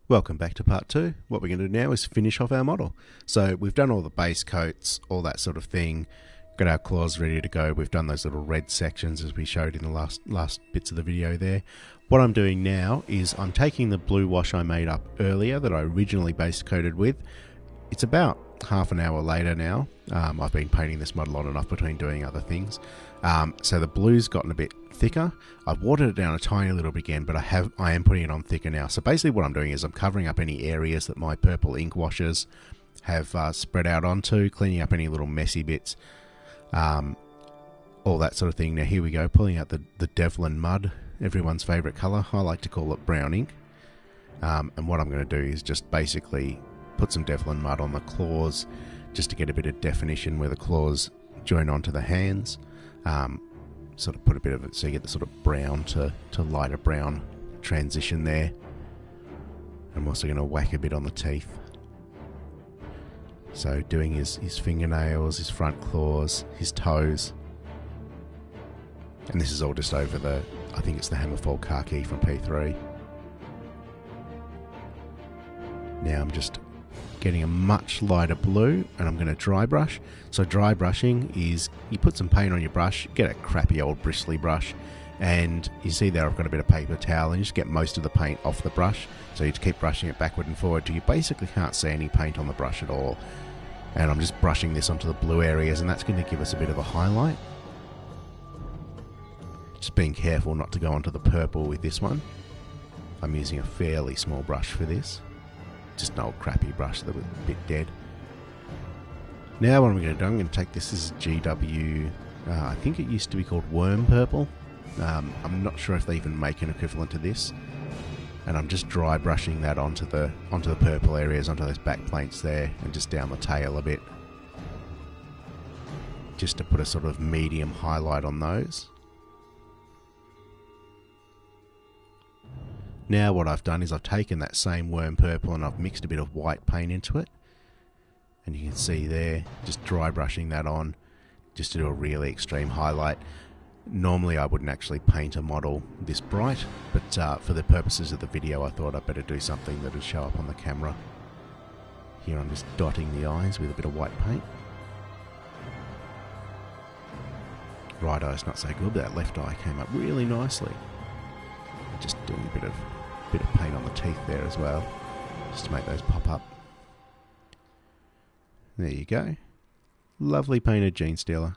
Welcome back to part 2. What we're going to do now is finish off our model. So we've done all the base coats, all that sort of thing, got our claws ready to go. We've done those little red sections as we showed in the last bits of the video there. What I'm doing now is I'm taking the blue wash I made up earlier that I originally base coated with. It's about half an hour later now. I've been painting this model on and off between doing other things. So the blue's gotten a bit thicker. I've watered it down a tiny little bit again, but I am putting it on thicker now. So basically what I'm doing is I'm covering up any areas that my purple ink washes have spread out onto, cleaning up any little messy bits, all that sort of thing. Now here we go, pulling out the Devlin mud, everyone's favourite colour. I like to call it brown ink. And what I'm going to do is just basically put some Devlin mud on the claws just to get a bit of definition where the claws join onto the hands. Sort of put a bit of it so you get the sort of brown to lighter brown transition there. I'm also going to whack a bit on the teeth. So doing his fingernails, his front claws, his toes. And this is all just over the, I think it's the Hammerfall khaki from P3. Now I'm just getting a much lighter blue and I'm going to dry brush. So dry brushing is you put some paint on your brush, get a crappy old bristly brush, and you see there I've got a bit of paper towel and you just get most of the paint off the brush. So you just keep brushing it backward and forward till you basically can't see any paint on the brush at all. And I'm just brushing this onto the blue areas and that's going to give us a bit of a highlight. Just being careful not to go onto the purple with this one. I'm using a fairly small brush for this. Just an old crappy brush that was a bit dead. Now what I'm going to do, I'm going to take this is GW, I think it used to be called Worm Purple. I'm not sure if they even make an equivalent to this. And I'm just dry brushing that onto the purple areas, onto those back plates there, and just down the tail a bit. Just to put a sort of medium highlight on those. Now what I've done is I've taken that same worm purple and I've mixed a bit of white paint into it. And you can see there, just dry brushing that on, just to do a really extreme highlight. Normally I wouldn't actually paint a model this bright, but for the purposes of the video I thought I'd better do something that would show up on the camera. Here I'm just dotting the eyes with a bit of white paint. Right eye's not so good, but that left eye came up really nicely. Just doing a bit of paint on the teeth there as well, just to make those pop up. There you go. Lovely painted Genestealer.